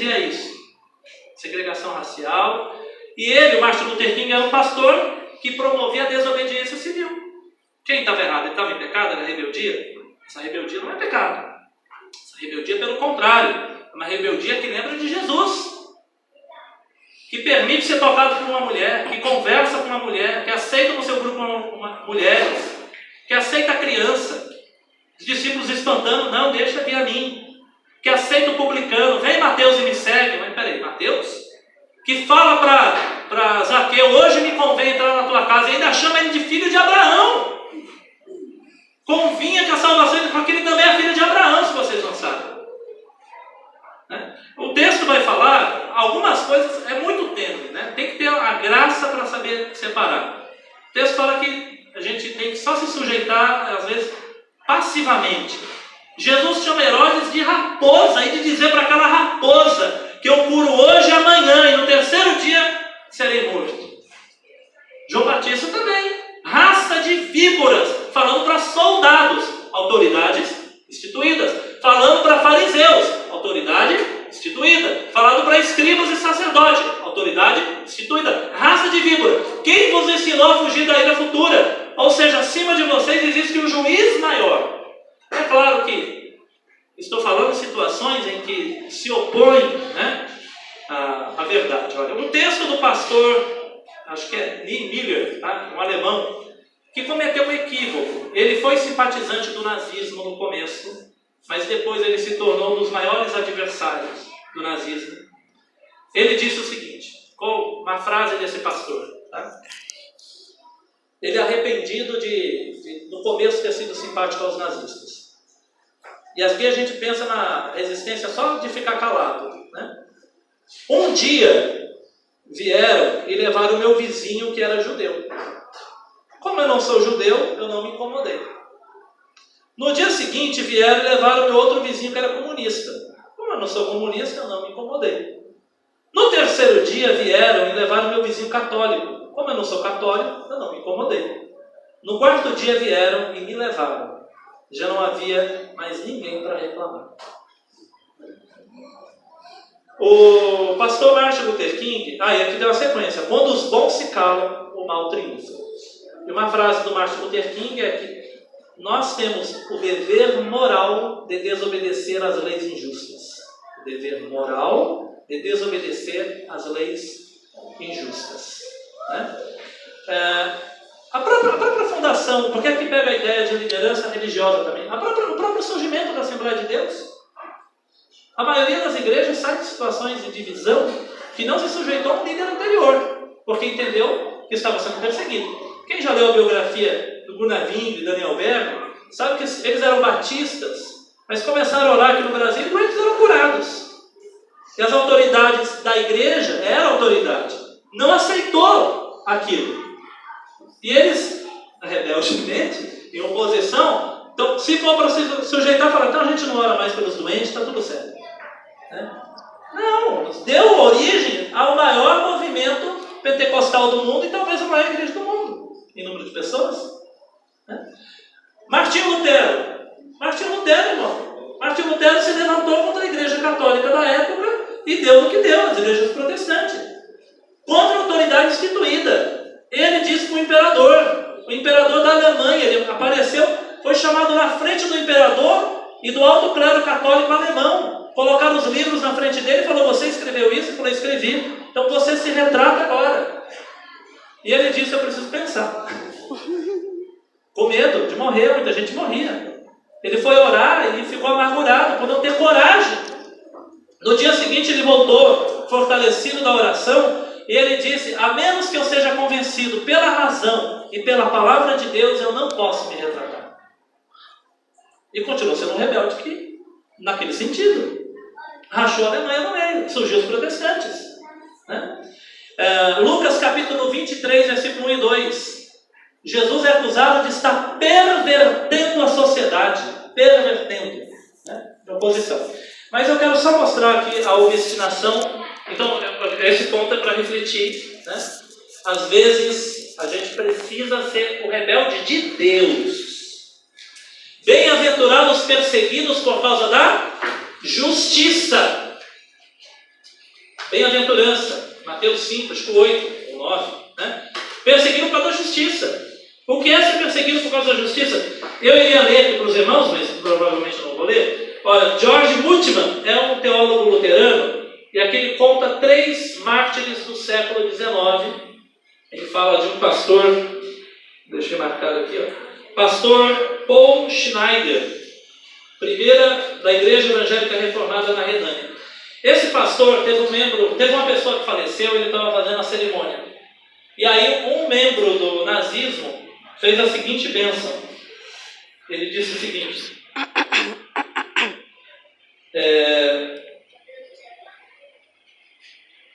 dizia isso. Segregação racial. E ele, o Martin Luther King, era um pastor que promovia a desobediência civil. Quem estava errado? Ele estava em pecado? Era rebeldia? Essa rebeldia não é pecado. Essa rebeldia, pelo contrário, é uma rebeldia que lembra de Jesus. Que permite ser tocado por uma mulher, que conversa com uma mulher, que aceita no seu grupo mulheres, que aceita a criança. Os discípulos espantando, não, deixa vir a mim. Que aceita o publicano, vem Mateus e me segue. Mas peraí, Mateus? Que fala para Zaqueu, hoje me convém entrar na tua casa, e ainda chama ele de filho de Abraão. Convinha que a salvação, porque ele também é filho de Abraão, se vocês não sabem. O texto vai falar algumas coisas, é muito tênue, né? Tem que ter a graça para saber separar. O texto fala que a gente tem que só se sujeitar, às vezes, passivamente. Jesus chama Herodes de raposa, e de dizer para aquela raposa que eu curo hoje e amanhã, e no terceiro dia serei morto. João Batista também, raça de víboras, falando para soldados, autoridades instituídas, falando para fariseus, autoridade instituída, falando para escribas e sacerdotes, autoridade instituída, raça de víbora. Quem vos ensinou a fugir da ira futura? Ou seja, acima de vocês existe um juiz maior. É claro que estou falando de situações em que se opõem, né, à verdade. Olha, um texto do pastor, acho que é Miller, tá? Um alemão, que cometeu um equívoco. Ele foi simpatizante do nazismo no começo, mas depois ele se tornou um dos maiores adversários do nazismo. Ele disse o seguinte, com uma frase desse pastor, tá? Ele é arrependido de no começo ter sido simpático aos nazistas. E aqui a gente pensa na resistência só de ficar calado, né? Um dia vieram e levaram o meu vizinho que era judeu. Como eu não sou judeu, eu não me incomodei. No dia seguinte vieram e levaram o meu outro vizinho que era comunista. Como eu não sou comunista, eu não me incomodei. No terceiro dia vieram e levaram o meu vizinho católico. Como eu não sou católico, eu não me incomodei. No quarto dia vieram e me levaram. Já não havia mais ninguém para reclamar. O pastor Martin Luther King, e aqui deu a sequência, quando os bons se calam, o mal triunfa. E uma frase do Martin Luther King é que nós temos o dever moral de desobedecer às leis injustas. O dever moral de desobedecer às leis injustas. Né? A própria fundação, porque aqui pega a ideia de liderança religiosa também, o próprio surgimento da Assembleia de Deus. A maioria das igrejas sai de situações de divisão que não se sujeitou a um líder anterior, porque entendeu que estava sendo perseguido. Quem já leu a biografia do Gunaving e Daniel Berger, sabe que eles eram batistas, mas começaram a orar aqui no Brasil e eles eram curados. E as autoridades da igreja, era autoridade, não aceitou aquilo. E eles, rebeldemente, em oposição, então, se for para se sujeitar, falar, então a gente não ora mais pelos doentes, está tudo certo. Né? Não, deu origem ao maior movimento pentecostal do mundo e talvez a maior igreja do mundo, em número de pessoas. Né? Martinho Lutero, irmão. Martinho Lutero se levantou contra a igreja católica da época e deu no que deu, as igrejas protestantes. Contra a autoridade instituída. Ele disse para o imperador da Alemanha, ele apareceu, foi chamado na frente do imperador e do alto clero católico alemão. Colocaram os livros na frente dele e falou, você escreveu isso? Ele falou, escrevi. Então você se retrata agora. E ele disse, eu preciso pensar. Com medo de morrer, muita gente morria. Ele foi orar e ficou amargurado por não ter coragem. No dia seguinte ele voltou, fortalecido da oração, e ele disse, a menos que eu seja convencido pela razão e pela palavra de Deus, eu não posso me retratar. E continuou sendo um rebelde que, naquele sentido, rachou a Alemanha no meio, surgiu os protestantes. Né? Lucas capítulo 23, versículo 1 e 2. Jesus é acusado de estar pervertendo a sociedade. Pervertendo. Né? De oposição. Mas eu quero só mostrar aqui a obstinação. Então, esse ponto é para refletir. Né? Às vezes, a gente precisa ser o rebelde de Deus. Bem-aventurados os perseguidos por causa da justiça. Bem-aventurança, Mateus 5, acho que 8 ou 9, né? Perseguido por causa da justiça. O que é ser perseguido por causa da justiça? Eu iria ler aqui para os irmãos, mas provavelmente não vou ler. Olha, George Muthman é um teólogo luterano, e aqui ele conta 3 mártires do século XIX. Ele fala de um pastor, deixa eu marcar aqui, ó, pastor Paul Schneider, primeira da Igreja Evangélica Reformada na Renânia. Esse pastor teve uma pessoa que faleceu, ele estava fazendo a cerimônia. E aí um membro do nazismo fez a seguinte bênção. Ele disse o seguinte: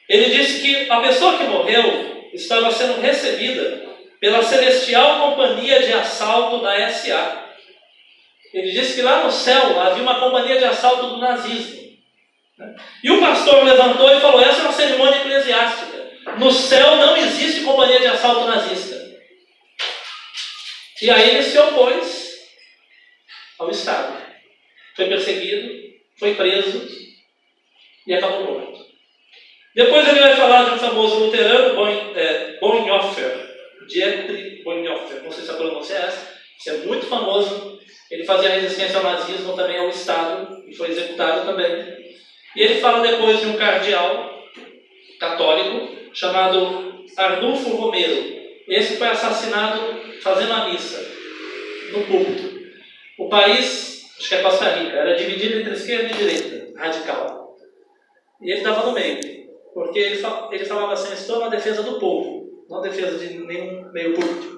ele disse que a pessoa que morreu estava sendo recebida pela celestial companhia de assalto da SA. Ele disse que lá no céu havia uma companhia de assalto do nazismo. E o pastor levantou e falou: essa é uma cerimônia eclesiástica. No céu não existe companhia de assalto nazista. E aí ele se opôs ao Estado. Foi perseguido, foi preso e acabou morto. Depois ele vai falar de um famoso luterano, Bonhoeffer, Dietrich Bonhoeffer, não sei se a pronúncia é essa, isso é muito famoso. Ele fazia resistência ao nazismo, também ao Estado, e foi executado também. E ele fala depois de um cardeal católico chamado Arnulfo Romero. Esse foi assassinado fazendo a missa no púlpito. O país, acho que é Costa Rica, era dividido entre esquerda e direita, radical. E ele estava no meio, porque ele falava assim: estou na defesa do povo, não na defesa de nenhum meio político.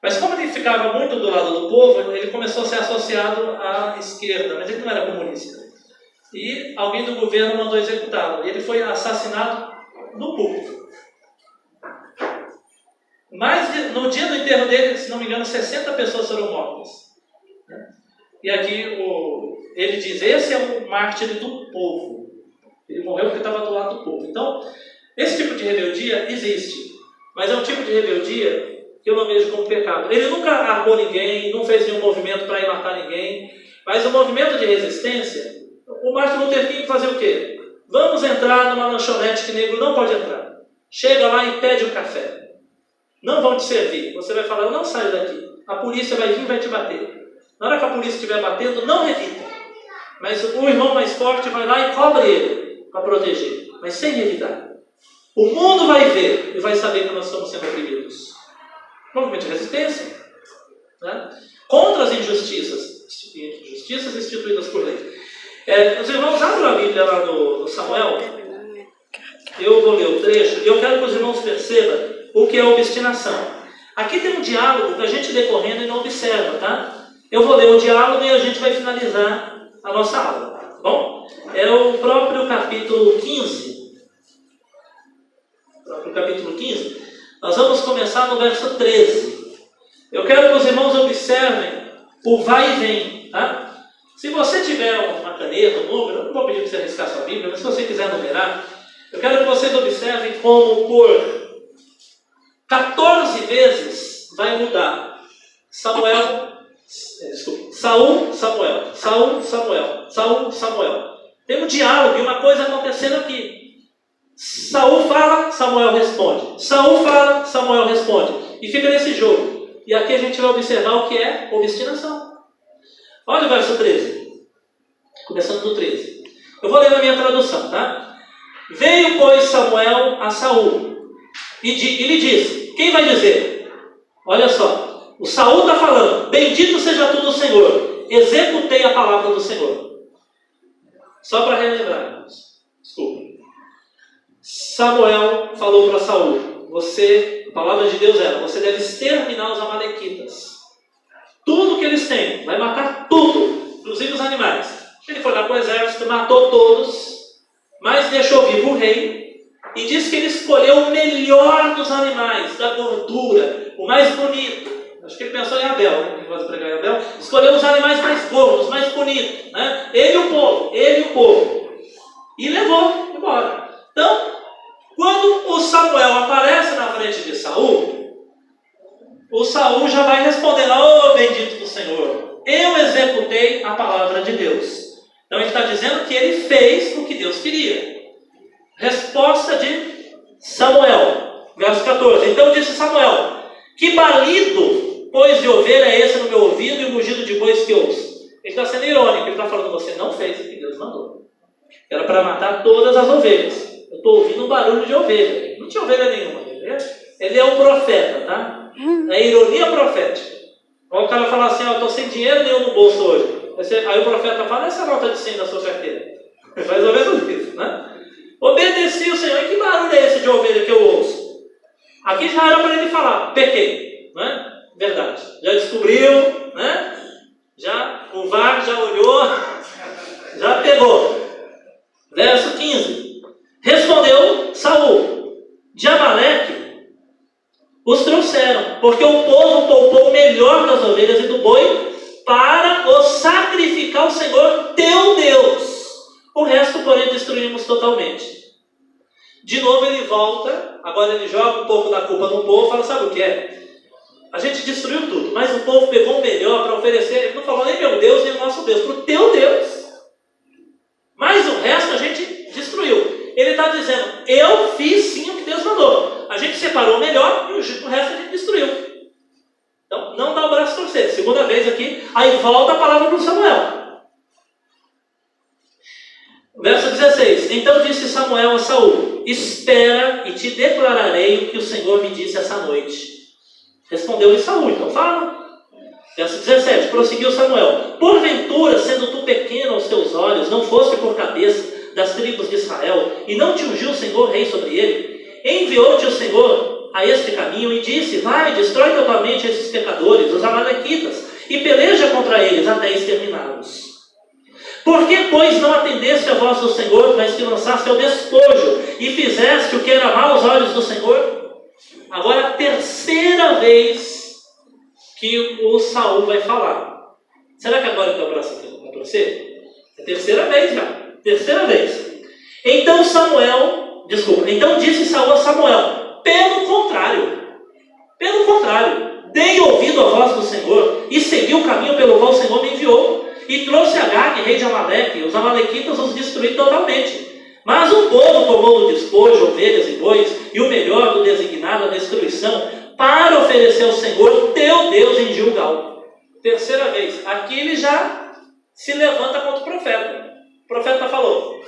Mas como ele ficava muito do lado do povo, ele começou a ser associado à esquerda, mas ele não era comunista. E alguém do governo mandou executá-lo. Ele foi assassinado no púlpito. Mas no dia do enterro dele, se não me engano, 60 pessoas foram mortas. E aqui ele diz: esse é um mártir do povo. Ele morreu porque estava do lado do povo. Então, esse tipo de rebeldia existe. Mas é um tipo de rebeldia que eu não vejo como pecado. Ele nunca armou ninguém, não fez nenhum movimento para ir matar ninguém. Mas o movimento de resistência, o Martin Luther King fazia o quê? Vamos entrar numa lanchonete que negro não pode entrar. Chega lá e pede um café. Não vão te servir. Você vai falar: eu não saio daqui. A polícia vai vir e vai te bater. Na hora que a polícia estiver batendo, não revida. Mas o irmão mais forte vai lá e cobre ele para proteger, mas sem revidar. O mundo vai ver e vai saber que nós estamos sendo oprimidos. Movimento de resistência, né? Contra as injustiças instituídas por lei. Os irmãos abrem a Bíblia lá no Samuel. Eu vou ler o trecho e eu quero que os irmãos percebam o que é obstinação. Aqui tem um diálogo que a gente lê correndo e não observa, tá? Eu vou ler o diálogo e a gente vai finalizar a nossa aula, tá bom? É o próprio capítulo 15. Nós vamos começar no verso 13. Eu quero que os irmãos observem o vai e vem, tá? Se você tiver uma caneta, um número, eu não vou pedir para você riscar sua Bíblia, mas se você quiser numerar, eu quero que vocês observem como por 14 vezes vai mudar. Saul, Samuel. Saul, Samuel. Saul, Samuel. Tem um diálogo e uma coisa acontecendo aqui. Saul fala, Samuel responde. Saul fala, Samuel responde. E fica nesse jogo. E aqui a gente vai observar o que é obstinação. Olha o verso 13. Começando do 13. Eu vou ler na minha tradução, tá? Veio, pois, Samuel a Saul e lhe disse: quem vai dizer? Olha só, o Saul está falando: bendito seja tu do Senhor, executei a palavra do Senhor. Só para relembrar, irmãos. Desculpa. Samuel falou para Saul: a palavra de Deus era: você deve exterminar os amalequitas. Tudo que eles têm, vai matar tudo, inclusive os animais. Ele foi lá com o exército, matou todos, mas deixou vivo o rei. E diz que ele escolheu o melhor dos animais, da gordura, o mais bonito. Acho que ele pensou em Abel, né? Ele gosta de pregar em Abel. Escolheu os animais mais gordos, mais bonitos, né? Ele e o povo. E levou embora. Então, quando o Samuel aparece na frente de Saul, o Saul já vai respondendo: oh, bendito do Senhor, eu executei a palavra de Deus. Então ele está dizendo que ele fez o que Deus queria. Resposta de Samuel, verso 14. Então disse Samuel: que balido, pois, de ovelha é esse no meu ouvido e o mugido de bois que ouço? Ele está sendo irônico, ele está falando: você não fez o que Deus mandou. Era para matar todas as ovelhas. Eu estou ouvindo um barulho de ovelha. Não tinha ovelha nenhuma. Ele é um profeta, tá? É ironia profética. Quando o cara fala assim: eu estou sem dinheiro nenhum no bolso hoje. Aí o profeta fala: essa nota de 100 na sua carteira. Mais ou menos isso, né? Obedeci o Senhor. E que barulho é esse de ovelha que eu ouço? Aqui já era para ele falar: pequei, né? Verdade. Já descobriu, né? Já, o VAR já olhou, já pegou. Verso 15. Respondeu Saul: de Amaleque os trouxeram, porque o povo poupou o melhor das ovelhas e do boi para o sacrificar ao Senhor teu Deus. O resto, porém, destruímos totalmente. De novo ele volta, agora ele joga um pouco da culpa no povo e fala: sabe o que é? A gente destruiu tudo, mas o povo pegou o melhor para oferecer. Ele não falou nem meu Deus, nem o nosso Deus, para o teu Deus. Mas o resto a gente destruiu. Ele está dizendo: eu fiz sim o que Deus mandou. A gente separou o melhor e o resto a gente destruiu. Então não dá o braço a torcer. Segunda vez aqui, aí volta a palavra para o Samuel. Verso 16. Então disse Samuel a Saul: espera e te declararei o que o Senhor me disse essa noite. Respondeu-lhe Saul: então fala. Verso 17. Prosseguiu Samuel: porventura, sendo tu pequeno aos teus olhos, não foste por cabeça das tribos de Israel, e não te ungiu o Senhor rei sobre ele? Enviou-te o Senhor a este caminho e disse: vai, destrói totalmente esses pecadores, os amalequitas, e peleja contra eles até exterminá-los. Por que, pois, não atendeste a voz do Senhor, mas te lançaste ao despojo e fizeste o que era mal aos olhos do Senhor? Agora a terceira vez que o Saul vai falar. Será que agora que eu abraço aqui vai torcer? É a terceira vez já. Terceira vez. Então disse Saul a Samuel: pelo contrário, dei ouvido à voz do Senhor e segui o caminho pelo qual o Senhor me enviou, e trouxe Agag, rei de Amaleque, os amalequitas os destruí totalmente. Mas o povo tomou do despojo ovelhas e bois, e o melhor do designado à destruição, para oferecer ao Senhor teu Deus em Gilgal. Terceira vez. Aqui ele já se levanta contra o profeta. O profeta falou: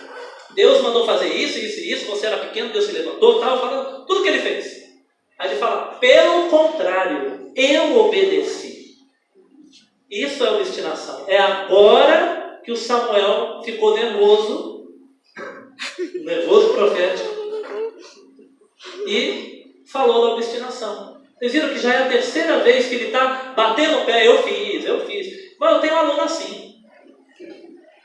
Deus mandou fazer isso, isso e isso, você era pequeno, Deus se levantou, tal, falando tudo que ele fez. Aí ele fala: pelo contrário, eu obedeci. Isso é obstinação. É agora que o Samuel ficou nervoso profético, e falou da obstinação. Vocês viram que já é a terceira vez que ele está batendo o pé: eu fiz. Mas eu tenho um aluno assim.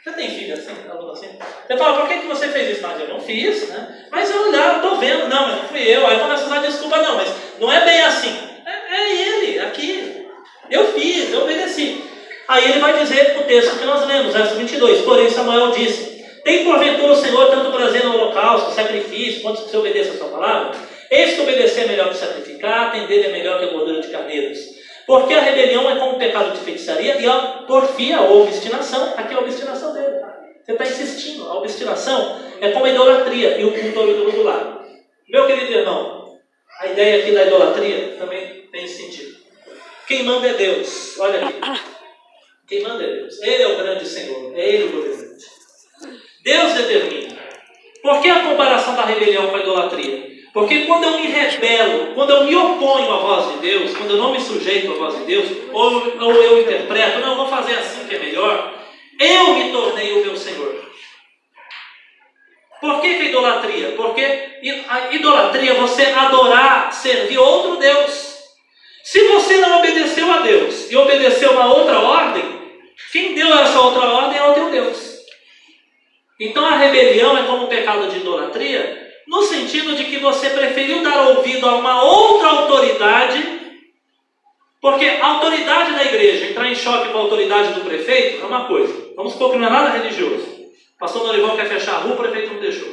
Você tem filho assim? Aluno assim? Você fala: por que você fez isso? Mas eu não fiz, né? Mas eu estou vendo. Não, mas não fui eu. Aí começa a usar desculpa. Não, mas não é bem assim. É ele, aqui. Eu fiz, eu obedeci. Aí ele vai dizer o texto que nós lemos, verso 22. Porém Samuel disse: tem porventura o Senhor tanto prazer no holocausto, sacrifício, quanto que você obedeça a sua palavra? Eis que obedecer é melhor que sacrificar, atender é melhor que a gordura de carneiros. Porque a rebelião é como o pecado de feitiçaria, e a porfia ou obstinação, aqui é a obstinação dele. Você está insistindo. A obstinação é como a idolatria e o culto ao ídolo do lado. Meu querido irmão, a ideia aqui da idolatria também tem esse sentido. Quem manda é Deus. Olha aqui. Quem manda é Deus. Ele é o grande Senhor. É Ele o governante. Deus determina. Por que a comparação da rebelião com a idolatria? Porque quando eu me rebelo, quando eu me oponho à voz de Deus, quando eu não me sujeito à voz de Deus, ou eu interpreto: não, vou fazer assim que é melhor, eu me tornei o meu Senhor. Por que a idolatria? Porque a idolatria é você adorar, servir outro Deus. Se você não obedeceu a Deus e obedeceu uma outra ordem, quem deu essa outra ordem é o teu Deus. Então a rebelião é como um pecado de idolatria, no sentido de que você preferiu dar ouvido a uma outra autoridade, porque a autoridade da igreja, entrar em choque com a autoridade do prefeito, é uma coisa. Vamos supor que não é nada religioso. O pastor Norival quer fechar a rua, o prefeito não deixou.